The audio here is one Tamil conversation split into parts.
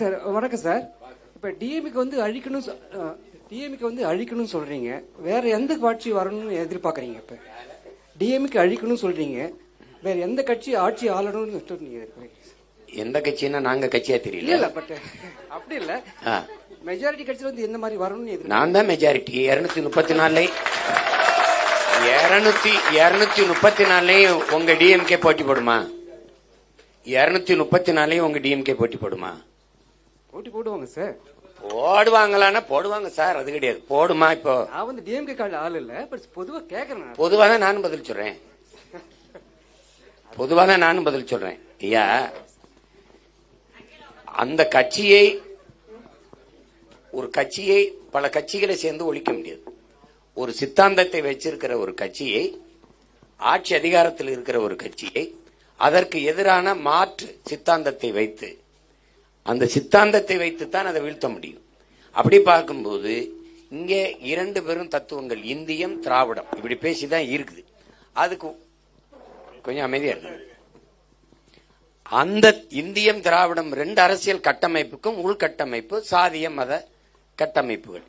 சார் வணக்கம் சார். இப்ப டிஎம்கே வந்து அழிக்கணும்னு சொல்றீங்க. வேற எந்த கட்சி வரணும்னு எதிர்பார்க்கறீங்க? இப்ப டிஎம்கே அழிக்கணும்னு சொல்றீங்க, வேற எந்த கட்சி ஆட்சி ஆளணும்னு நீங்க எந்த கட்சின்னா நாங்க கட்சியா தெரியல. இல்ல பட் அப்படி இல்ல, மெஜாரிட்டி கட்சியில வந்து எந்த மாதிரி வரணும்னு நான் தான் மெஜாரிட்டி. 234 உங்க டிஎம்கே போட்டி போடுமா? 234 உங்க டிஎம்கே போட்டி போடுமா? போட்டி போடுவாங்க சார். போடுவாங்களான்னா போடுவாங்க சார், அது கிடையாது. போடுமா? இப்போ நான் வந்து டிஎம்கே கார்டு ஆள் இல்ல, பட் பொதுவா கேக்குறேன். பொதுவா தான் நானும் பதில் சொல்றேன். ஐயா, அந்த கட்சியை ஒரு கட்சியை பல கட்சிகளை சேர்ந்து ஒழிக்க முடியாது. ஒரு சித்தாந்தத்தை வச்சிருக்கிற ஒரு கட்சியை, ஆட்சி அதிகாரத்தில் இருக்கிற ஒரு கட்சியை, அதற்கு எதிரான மாற்று சித்தாந்தத்தை வைத்து, அந்த சித்தாந்தத்தை வைத்துத்தான் அதை வீழ்த்த முடியும். அப்படி பார்க்கும்போது இங்கே 2 பெரும் தத்துவங்கள், இந்தியம் திராவிடம், இப்படி பேசிதான் இருக்குது. அதுக்கு கொஞ்சம் அமைதியா இருக்கு. அந்த இந்தியம் திராவிடம் 2 அரசியல் கட்டமைப்புக்கும் உள்கட்டமைப்பு சாதிய மத கட்டமைப்புகள்,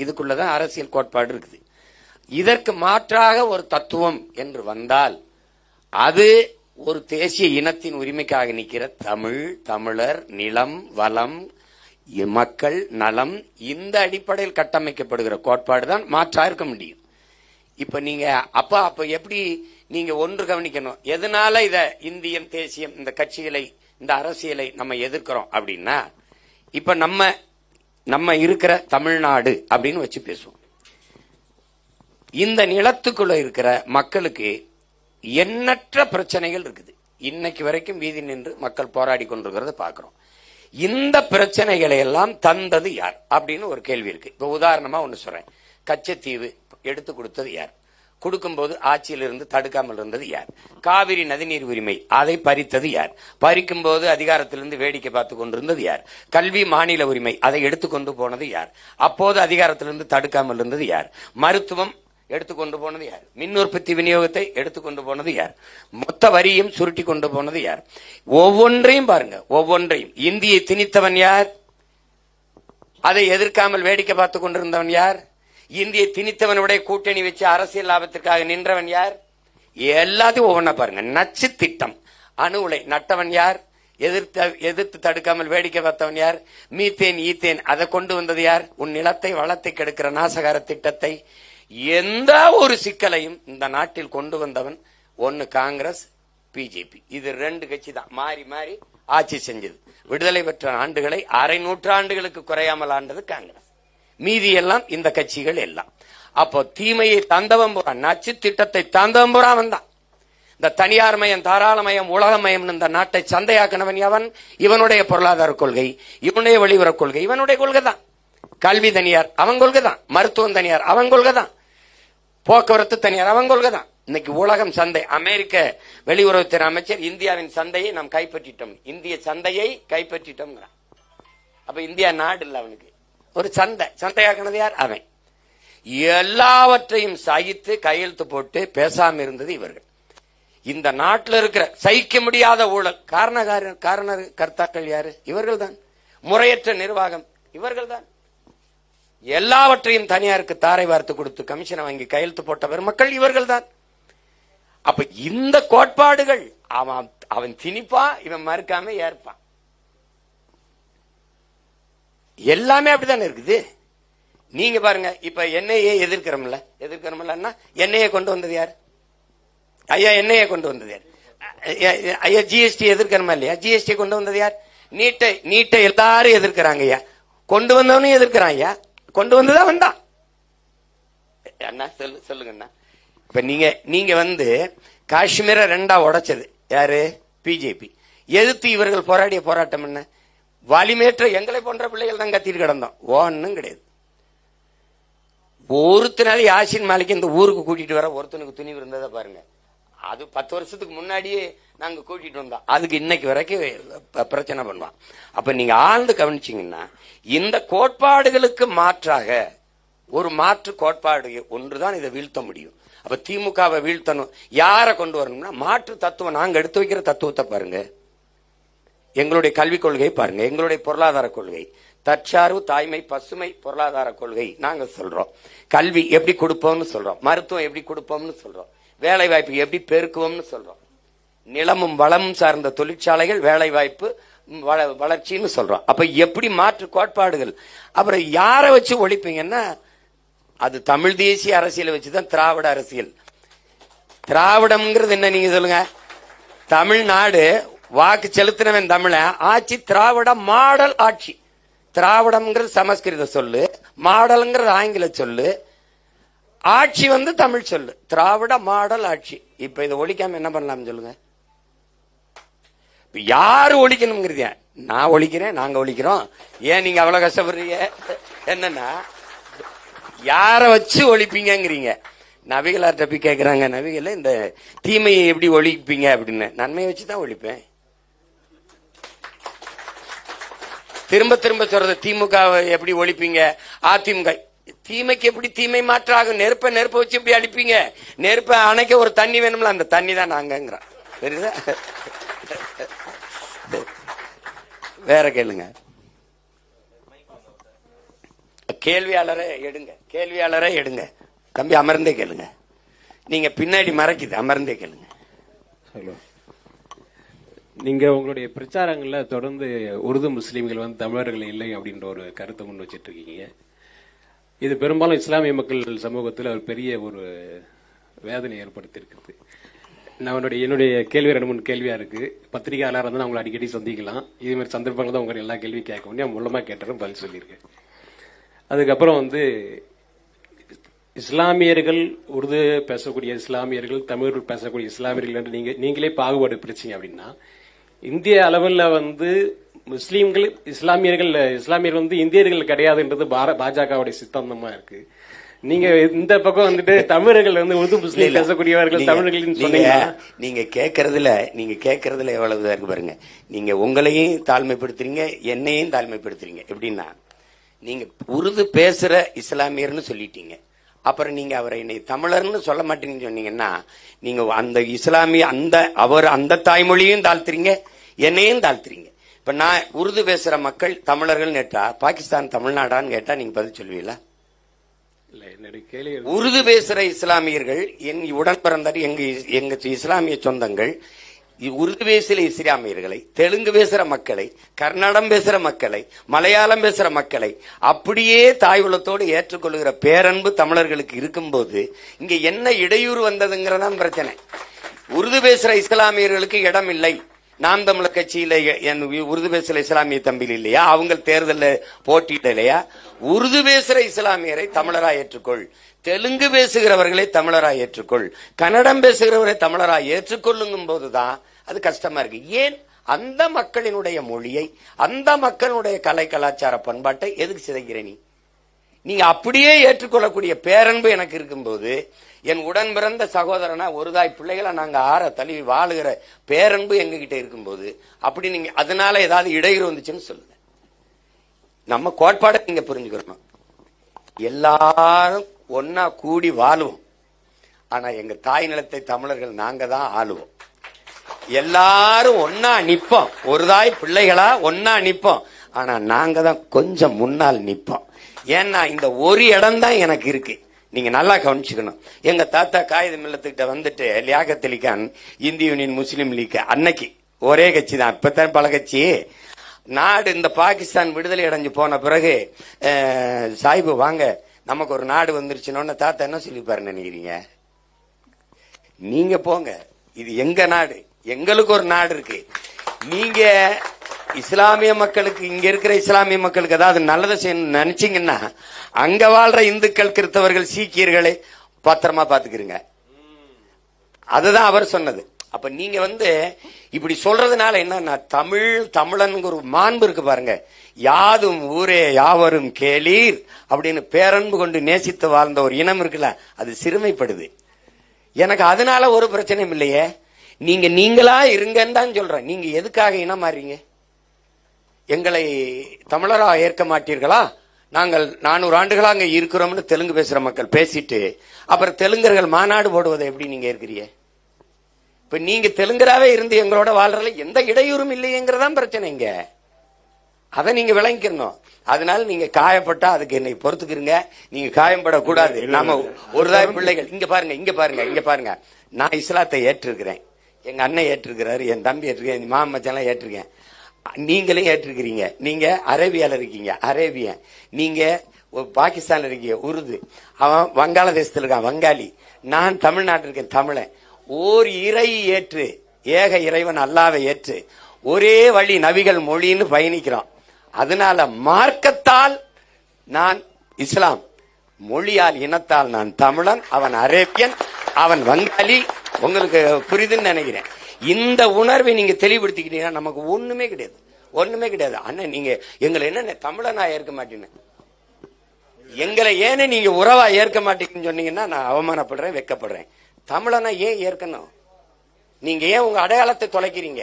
இதுக்குள்ளதான் அரசியல் கோட்பாடு இருக்குது. இதற்கு மாற்றாக ஒரு தத்துவம் என்று வந்தால் அது ஒரு தேசிய இனத்தின் உரிமைக்காக நிற்கிற தமிழர், நிலம், வளம், மக்கள் நலம், இந்த அடிப்படையில் கட்டமைக்கப்படுகிற கோட்பாடு தான் மாற்றா இருக்க முடியும். இப்ப நீங்க அப்ப எப்படி நீங்க ஒன்று கவனிக்கணும், எதனால இத இந்தியம் தேசியம் இந்த கட்சிகளை இந்த அரசியலை நம்ம எதிர்க்கிறோம் அப்படின்னா, இப்ப நம்ம இருக்கிற தமிழ்நாடு அப்படின்னு வச்சு பேசுவோம். இந்த நிலத்துக்குள்ள இருக்கிற மக்களுக்கு எண்ணற்ற பிரச்சனைகள் இருக்குது. இன்னைக்கு வரைக்கும் வீதி நின்று மக்கள் போராடி கொண்டிருக்கிறத பாக்குறோம். இந்த பிரச்சனைகளை எல்லாம் தந்தது யார் அப்படின்னு ஒரு கேள்வி இருக்கு. இப்ப உதாரணமா ஒண்ணு சொல்றேன். கச்சத்தீவு எடுத்து கொடுத்தது யார்? கொடுக்கும்போது ஆட்சியில் இருந்து தடுக்காமல் இருந்தது யார்? காவிரி நதிநீர் உரிமை அதை பறித்தது யார்? பறிக்கும் போது அதிகாரத்திலிருந்து வேடிக்கை பார்த்து கொண்டிருந்தது யார்? கல்வி மாநில உரிமை அதை எடுத்துக்கொண்டு போனது யார்? அப்போது அதிகாரத்திலிருந்து தடுக்காமல் இருந்தது யார்? மருத்துவம் எடுத்துக்கொண்டு போனது யார்? மின் உற்பத்தி விநியோகத்தை எடுத்துக்கொண்டு போனது யார்? மொத்த வரியும் சுருட்டி கொண்டு போனது யார்? ஒவ்வொன்றையும் பாருங்க, ஒவ்வொன்றையும். இந்தியை திணித்தவன் யார்? அதை எதிர்க்காமல் வேடிக்கை பார்த்து கொண்டிருந்தவன் யார்? இந்தியை திணித்தவனுடைய கூட்டணி வச்சு அரசியல் லாபத்திற்காக நின்றவன் யார்? எல்லாத்தையும் ஒவ்வொன்னா பாருங்க. நச்சு திட்டம், அணு உலை நட்டவன் யார்? எதிர்த்து தடுக்காமல் வேடிக்கை பார்த்தவன் யார்? மீத்தேன் ஈத்தேன் அதை கொண்டு வந்தது யார்? உன் நிலத்தை வளத்தை கெடுக்கிற நாசகார திட்டத்தை, எந்த ஒரு சிக்கலையும் இந்த நாட்டில் கொண்டு வந்தவன் ஒன்னு காங்கிரஸ், பிஜேபி. இது 2 கட்சி தான் மாறி மாறி ஆட்சி செஞ்சது. விடுதலை பெற்ற ஆண்டுகளை அரை நூற்றாண்டுகளுக்கு குறையாமல் ஆண்டது காங்கிரஸ். மீதி எல்லாம் இந்த கட்சிகள் எல்லாம். அப்போ தீமையை தந்தவன் போறான், நச்சு திட்டத்தை தந்தவன் போறான் தான். இந்த தனியார் மயம், தாராளமயம், உலகமயம் இந்த நாட்டை சந்தையாக்கினவன் எவன்? இவனுடைய பொருளாதார கொள்கை, இவனுடைய வெளியுறவு கொள்கை, இவனுடைய கொள்கை தான். கல்வி தனியார் அவன் கொள்கை தான், மருத்துவம் தனியார் அவன் கொள்கை தான், போக்குவரத்து தனியார் அவன் கொள்கை தான். இன்னைக்கு உலகம் சந்தை. அமெரிக்க வெளியுறவுத்துறை அமைச்சர் இந்தியாவின் சந்தையை நாம் கைப்பற்றிட்டோம், இந்திய சந்தையை கைப்பற்றிட்டோம். அப்ப இந்தியா நாடு இல்ல, அவனுக்கு ஒரு சந்தையாக்கினது யார்? அவன். எல்லாவற்றையும் சகித்து கையெழுத்து போட்டு பேசாம இருந்தது இவர்கள். இந்த நாட்டில் இருக்கிற சகிக்க முடியாத ஊழல் காரண கர்த்தாக்கள் யாரு? இவர்கள் தான். முறையற்ற நிர்வாகம் இவர்கள் தான். எல்லாவற்றையும் தனியாருக்கு தாரை வார்த்து கொடுத்து கமிஷனை வாங்கி கையெழுத்து போட்ட பெருமக்கள் இவர்கள் தான். அப்ப இந்த கோட்பாடுகள் அவன் திணிப்பான், இவன் மறுக்காம ஏற்பான். எல்லாமே அப்படித்தானே இருக்குது. நீங்க பாருங்க, இப்ப என்ஐஏ எதிர்க்கிறோம்ல, என்ஐஏ கொண்டு வந்தது யார்? ஐயா என்ஐஏ கொண்டு வந்தது யார்? ஐயா ஜிஎஸ்டி எதிர்க்கிறோமா இல்லையா? ஜிஎஸ்டி கொண்டு வந்தது யார்? நீட்டை எல்லாரும் எதிர்க்கிறாங்க ஐயா, கொண்டு வந்தவனும் எதிர்க்கிறான் ஐயா, கொண்டு வந்ததா வந்தான். அண்ணா சொல்லுங்கண்ணா. இப்ப நீங்க வந்து காஷ்மீரை 2ஆ உடைச்சது யாரு? பிஜேபி. எதிர்த்து இவர்கள் போராடிய போராட்டம் என்ன? வலிமேற்ற எங்களை போன்ற பிள்ளைகள் தான் கத்திட்டு கிடந்தோம், ஒன்னும் கிடையாது. ஒருத்தனால யாசின் மாலிக் இந்த ஊருக்கு கூட்டிட்டு வர ஒருத்தனுக்கு துணிவு இருந்ததை பாருங்க. அது 10 வருஷத்துக்கு முன்னாடியே நாங்க கூட்டிட்டு வந்தோம், அதுக்கு இன்னைக்கு வரைக்கும் பிரச்சனை பண்ணுவான். அப்ப நீங்க ஆழ்ந்து கவனிச்சீங்கன்னா, இந்த கோட்பாடுகளுக்கு மாற்றாக ஒரு மாற்று கோட்பாடு ஒன்றுதான் இதை வீழ்த்த முடியும். அப்ப திமுகவை வீழ்த்தணும், யாரை கொண்டு வரணும்னா மாற்று தத்துவம். நாங்க எடுத்து வைக்கிற தத்துவத்தை பாருங்க. எங்களுடைய கல்விக் கொள்கை பாருங்க, எங்களுடைய பொருளாதார கொள்கை தற்சார்பு, தாய்மை, பசுமை பொருளாதார கொள்கை நாங்க சொல்றோம். கல்வி எப்படி கொடுப்போம்னு சொல்றோம், மருத்துவம் எப்படி கொடுப்போம்னு சொல்றோம், வேலை வாய்ப்பு எப்படி பெருக்குவோம்னு சொல்றோம், நிலமும் வளமும் சார்ந்த தொழிற்சாலைகள், வேலை வாய்ப்பு, வளர்ச்சின்னு சொல்றோம். அப்ப எப்படி மாற்று கோட்பாடுகள், அப்புறம் யாரை வச்சு ஒழிப்பீங்கன்னா அது தமிழ் தேசிய அரசியலை வச்சுதான் திராவிட அரசியல். திராவிடம்ங்கிறது என்ன நீங்க சொல்லுங்க? தமிழ்நாடு வாக்கு செலுத்தினவன் தமிழ ஆட்சி, திராவிட மாடல் ஆட்சி. திராவிடம்ங்கிறது சமஸ்கிருத சொல்லு, மாடல்ங்கிறது ஆங்கில சொல்லு, ஆட்சி வந்து தமிழ் சொல்லு, திராவிட மாடல் ஆட்சி. இப்ப இதை ஒழிக்காம என்ன பண்ணலாம் சொல்லுங்க? யாரு ஒழிக்கணுங்கிறத நான் ஒழிக்கிறேன், நாங்க ஒழிக்கிறோம். ஏன் நீங்க அவ்வளவு கஷ்டப்படுறீங்க? என்னன்னா யார வச்சு ஒழிப்பீங்கிறீங்க. நபிகளார்ட்ட போய் கேட்கிறாங்க, நபிகள இந்த தீமையை எப்படி ஒழிப்பீங்க அப்படின்னு. நன்மையை வச்சுதான் ஒழிப்பேன். திரும்ப திரும்ப சொல்றது திமுக எப்படி ஒழிப்பீங்க, அதிமுக தீமைக்கு எப்படி தீமை மாற்றாகும்? நெருப்ப வச்சு எப்படி அழிப்பீங்க? நெருப்ப அணைக்க ஒரு தண்ணி வேணும்ல, அந்த தண்ணி தான் நாங்கிறோம். தெரியுதா? வேற கேளுங்க. கேள்வியாளரை எடுங்க தம்பி, அமர்ந்தே கேளுங்க. நீங்க பின்னாடி மறைக்குது, அமர்ந்தே கேளுங்க. ஹலோ, நீங்க உங்களுடைய பிரச்சாரங்கள்ல தொடர்ந்து உருது முஸ்லீம்கள் வந்து தமிழர்கள் இல்லை அப்படின்ற ஒரு கருத்தை முன் வச்சிட்டு இருக்கீங்க. இது பெரும்பாலும் இஸ்லாமிய மக்கள் சமூகத்தில் ஒரு பெரிய ஒரு வேதனை ஏற்படுத்தி இருக்குது. என்னுடைய கேள்வி 2-3 கேள்வியா இருக்கு. பத்திரிகையாளர் வந்து நான் உங்களை அடிக்கடி சந்திக்கலாம். இதே மாதிரி சந்தர்ப்பங்கள் தான் உங்க எல்லா கேள்வி கேட்க முடியும். மூலமா கேட்டாலும் பதில் சொல்லியிருக்கேன். அதுக்கப்புறம் வந்து இஸ்லாமியர்கள், உருது பேசக்கூடிய இஸ்லாமியர்கள், தமிழ் பேசக்கூடிய இஸ்லாமியர்கள் என்று நீங்களே பாகுபாடு பிரிச்சீங்க அப்படின்னா, இந்திய அளவில் வந்து முஸ்லீம்கள் இஸ்லாமியர்கள் வந்து இந்தியர்கள் கிடையாதுன்றது பாஜகவுடைய சித்தாந்தமா இருக்கு. நீங்க இந்த பக்கம் வந்துட்டு தமிழர்கள் வந்து உருது முஸ்லீம் பேசக்கூடியவர்கள் தமிழர்கள் சொன்னீங்க. நீங்க கேட்கறதுல எவ்வளவு இருக்கு பாருங்க. நீங்க உங்களையும் தாழ்மைப்படுத்துறீங்க, என்னையும் தாழ்மைப்படுத்துறீங்க. எப்படின்னா, நீங்க உருது பேசுற இஸ்லாமியர்னு சொல்லிட்டீங்க, அப்புறம் நீங்க அவரை என்னை தமிழர்னு சொல்ல மாட்டீங்கன்னு சொன்னீங்கன்னா, நீங்க அந்த இஸ்லாமிய அந்த தாய்மொழியும் தாழ்த்துறீங்க, என்னையும் தாழ்த்துறீங்க. இப்ப நான் உருது பேசுற மக்கள் தமிழர்கள் கேட்டா பாகிஸ்தான் தமிழ்நாடான்னு கேட்டா நீங்க பதில் சொல்லுவீங்களா? உருது பேசுற இஸ்லாமியர்கள் என் உடன் பிறந்த எங்க இஸ்லாமிய சொந்தங்கள், உருது பேசுற இஸ்லாமியர்களை, தெலுங்கு பேசுற மக்களை, கன்னடம் பேசுற மக்களை, மலையாளம் பேசுற மக்களை அப்படியே தாய்குலத்தோடு ஏற்றுக்கொள்கிற பேரன்பு தமிழர்களுக்கு இருக்கும்போது இங்க என்ன இடையூறு வந்ததுங்கிறதான் பிரச்சனை. உருது பேசுற இஸ்லாமியர்களுக்கு இடம் இல்லை. நாம் தமிழர் கட்சியில உருது பேசுற இஸ்லாமிய தம்பியில் இல்லையா? அவங்க தேர்தலில் போட்டியிடலையா? உருது பேசுற இஸ்லாமியரை தமிழராய் ஏற்றுக்கொள், தெலுங்கு பேசுகிறவர்களை தமிழராய் ஏற்றுக்கொள், கன்னடம் பேசுகிறவரை தமிழராய் ஏற்றுக்கொள்ளுங்கும் போதுதான் அது கஷ்டமா இருக்கு. ஏன் அந்த மக்களினுடைய மொழியை, அந்த மக்களுடைய கலை கலாச்சார பண்பாட்டை எதுக்கு சிதைக்கிற நீங்க அப்படியே ஏற்றுக்கொள்ளக்கூடிய பேரன்பு எனக்கு இருக்கும்போது, என் உடன் பிறந்த சகோதரனா ஒரு தாய் பிள்ளைகளை நாங்க தழுவி வாழுகிற பேரன்பு எங்ககிட்ட இருக்கும்போது, அப்படி நீங்க அதனால ஏதாவது இடையூறு வந்துச்சுன்னு சொல்லுங்க. நம்ம கோட்பாடை நீங்க புரிஞ்சுக்கணும். எல்லாரும் ஒன்னா கூடி வாழுவோம். ஆனா எங்க தாய் நிலத்தை தமிழர்கள் நாங்க தான் ஆளுவோம். எல்லாரும் ஒன்னா நிப்போம், ஒரு தாய் பிள்ளைகளா ஒன்னா நிப்போம். ஆனா நாங்க தான் கொஞ்சம் முன்னால் நிப்போம். ஏன்னா இந்த ஒரு இடம் தான் எனக்கு இருக்கு. நீங்க நல்லா கவனிச்சுக்கணும். எங்க தாத்தா காகித மில்லத்துக்கிட்ட வந்துட்டு லியாகத் அலி கான், இந்திய யூனியன் முஸ்லீம் லீக், அன்னைக்கு ஒரே கட்சி தான், இப்பதான் பல கட்சி. நாடு இந்த பாகிஸ்தான் விடுதலை அடைஞ்சு போன பிறகு சாஹிபு வாங்க நமக்கு ஒரு நாடு வந்துருச்சுன்னு தாத்தா என்ன சொல்லிப்பாரு நினைக்கிறீங்க? நீங்க போங்க, இது எங்க நாடு, எங்களுக்கு ஒரு நாடு இருக்கு. நீங்க இஸ்லாமிய மக்களுக்கு, இங்க இருக்கிற இஸ்லாமிய மக்களுக்கு ஏதாவது நல்லதை செய்யணும்னு நினைச்சீங்கன்னா அங்க வாழ்ற இந்துக்கள், கிறிஸ்தவர்கள், சீக்கியர்களை பத்திரமா பாத்துக்கிறீங்க. அதுதான் அவர் சொன்னது. அப்ப நீங்க இப்படி சொல்றதுனால என்னன்னா, தமிழன் ஒரு மாண்பு இருக்கு பாருங்க. யாதும் ஊரே யாவரும் கேளீர் அப்படின்னு பேரன்பு கொண்டு நேசித்து வாழ்ந்த ஒரு இனம் இருக்குல்ல, அது சிறுமைப்படுது. எனக்கு அதனால ஒரு பிரச்சனையும் இல்லையே. நீங்களா இருங்கன்னு தான் சொல்றேன். நீங்க எதுக்காக இனம் மாறீங்க? எங்களை தமிழரா ஏற்க மாட்டீர்களா? நாங்கள் 400 ஆண்டுகளா அங்க இருக்கிறோம்னு தெலுங்கு பேசுற மக்கள் பேசிட்டு அப்புறம் தெலுங்கர்கள் மாநாடு போடுவதை எப்படி நீங்க ஏற்கிறீங்க? இப்ப நீங்க தெலுங்கராவே இருந்து எங்களோட வாழ்றதுல எந்த இடையூறும் இல்லையேங்கிறதான் பிரச்சனைங்க. அதை நீங்க விளங்கிக்கணும். அதனால நீங்க காயப்பட்டா அதுக்கு என்னை பொறுத்துக்கிறீங்க. நீங்க காயப்படக்கூடாது. நாம ஒருதாய் பிள்ளைகள். இங்க பாருங்க. நான் இஸ்லாத்தை ஏற்றிருக்கிறேன், எங்க அண்ணன் ஏற்றிருக்கிறாரு, என் தம்பி ஏற்றிருக்கேன், என் மாமன் மச்சான் ஏற்றிருக்கேன், நீங்களே ஏற்றிருக்கிறீங்க. நீங்க அரேபியால இருக்கீங்க, அரேபியன். நீங்க பாகிஸ்தான்ல இருக்கீங்க, உருது. அவன் வங்காளதேசத்துல இருக்கான், வங்காளி. நான் தமிழ்நாட்டில் இருக்கேன், தமிழன். ஓர் இறை ஏற்று, ஏக இறைவன் அல்லாவை ஏற்று ஒரே வழி நபிகள் மொழின்னு பயணிக்கிறோம். அதனால மார்க்கத்தால் நான் இஸ்லாம், மொழியால் இனத்தால் நான் தமிழன், அவன் அரேபியன், அவன் வங்காளி. உங்களுக்கு புரியுதுன்னு நினைக்கிறேன். இந்த உணர்வை நீங்க தெளிவுபடுத்திக்கிட்டீங்கன்னா நமக்கு ஒண்ணுமே கிடையாது. அண்ணன் நீங்க எங்களை என்ன தமிழனா ஏற்க மாட்டீங்க, எங்களை ஏன்னு நீங்க உறவா ஏற்க மாட்டீங்கன்னு சொன்னீங்கன்னா நான் அவமானப்படுறேன், வெக்கப்படுறேன். தமிழனா ஏன் ஏற்கணும்? நீங்க ஏன் உங்க அடையாளத்தை தொலைக்கிறீங்க?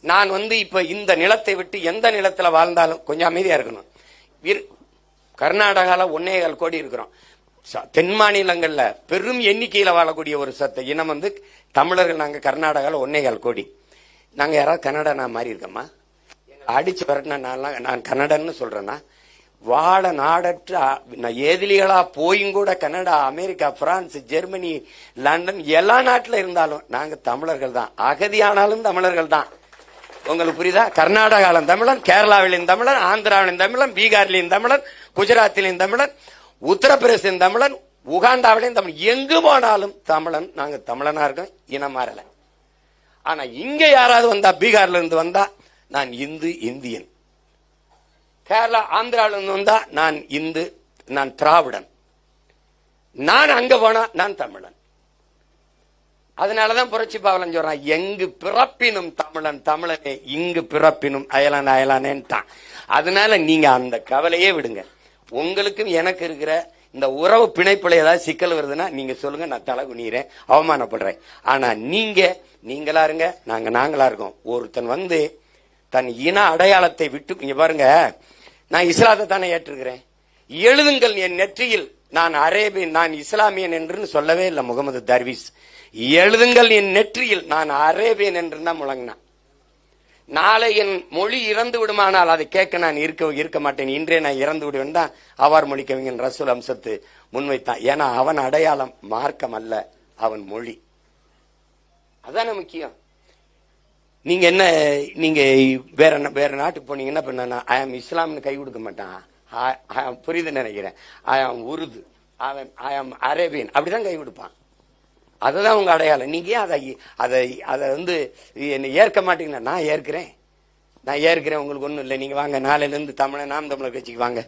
நான் இப்ப இந்த நிலத்தை விட்டு எந்த நிலத்துல வாழ்ந்தாலும் கொஞ்சம் அமைதியா இருக்கணும். கர்நாடகால 1.25 கோடி இருக்கிறோம். தென் மாநிலங்கள்ல பெரும் எண்ணிக்கையில வாழக்கூடிய ஒரு இனம் தமிழர்கள். நாங்க கர்நாடகால 1.25 கோடி. நாங்க யாராவது கன்னடனா மாறி இருக்கோமா? அடிச்சு வரட்டினா நான் கன்னடன்னு சொல்றேன்னா, வாழ நாடற்ற ஏதிலிகளா போயும் கூட Canada, America, France, Germany, London எல்லா நாட்டுல இருந்தாலும் நாங்க தமிழர்கள் தான். அகதியானாலும் தமிழர்கள் தான். உங்களுக்கு புரியுதா? கர்நாடகாவிலும் தமிழன், கேரளாவிலும் தமிழன், ஆந்திராவிலும் தமிழன், பீகாரிலும் தமிழன், குஜராத்திலும் தமிழன், உத்தரப்பிரதேசம் தமிழன், உகாண்டாவிலையும் தமிழ். எங்கு போனாலும் தமிழன். நாங்க தமிழனா இருக்கோம், இனம் மாறல. ஆனா இங்க யாராவது வந்தா, பீகார்ல இருந்து வந்தா நான் இந்தியன், கேரளா, ஆந்திராவில இருந்து வந்தா நான் நான் திராவிடன், நான் அங்க போனா நான் தமிழன். அதனாலதான் புரட்சி பாவலன் சொல்றான், எங்கு பிறப்பினும் தமிழன் தமிழனே, இங்கு பிறப்பினும் அயலான் அயலானேன்ட்டான். அதனால நீங்க அந்த கவலையே விடுங்க. உங்களுக்கும் எனக்கு இருக்கிற இந்த உறவு பிணைப்புல ஏதாவது சிக்கல் வருதுன்னா நீங்க சொல்லுங்க, நான் தலை குனிகிறேன், அவமானப்படுறேன். ஆனா நீங்களா இருங்க, நாங்களா இருக்கோம். ஒருத்தன் தன் இன அடையாளத்தை விட்டு, இங்க பாருங்க, நான் இஸ்லாத்தை தானே ஏற்றிருக்கிறேன். எழுதுங்கள் என் நெற்றியில் நான் அரேபியன், நான் இஸ்லாமியன் என்று சொல்லவே இல்லை முகமது தர்வீஸ். எழுதுங்கள் என் நெற்றியில் நான் அரேபியன் என்று தான் முழங்கினான். நாளை என் மொழி இறந்து விடுமானால் அதை கேட்க நான் இருக்க மாட்டேன், இன்றே நான் இறந்து விடுவேன் தான் அவார் மொழி கவிஞன் ரசூல் அம்சத்து முன்வைத்தான். ஏன்னா அவன் அடையாளம் மார்க்கம் அல்ல, அவன் மொழி. அதான முக்கியம். நீங்க என்ன, நீங்க வேற நாட்டுக்கு போனீங்கன்னா பண்ண ஐ ஆம் இஸ்லாம்னு கை கொடுக்க மாட்டான். புரியுது நினைக்கிறேன். ஐ ஆம் உருது, ஐ ஆம் அரேபியன், அப்படிதான் கை கொடுப்பான். அதுதான் உங்க அடையாளம். நீங்க அதை என்னை ஏற்க மாட்டீங்கன்னா நான் ஏற்கிறேன், உங்களுக்கு ஒண்ணும் இல்லை. நீங்க வாங்க, நாளையில இருந்து நாம் தமிழர் கட்சிக்கு வாங்க.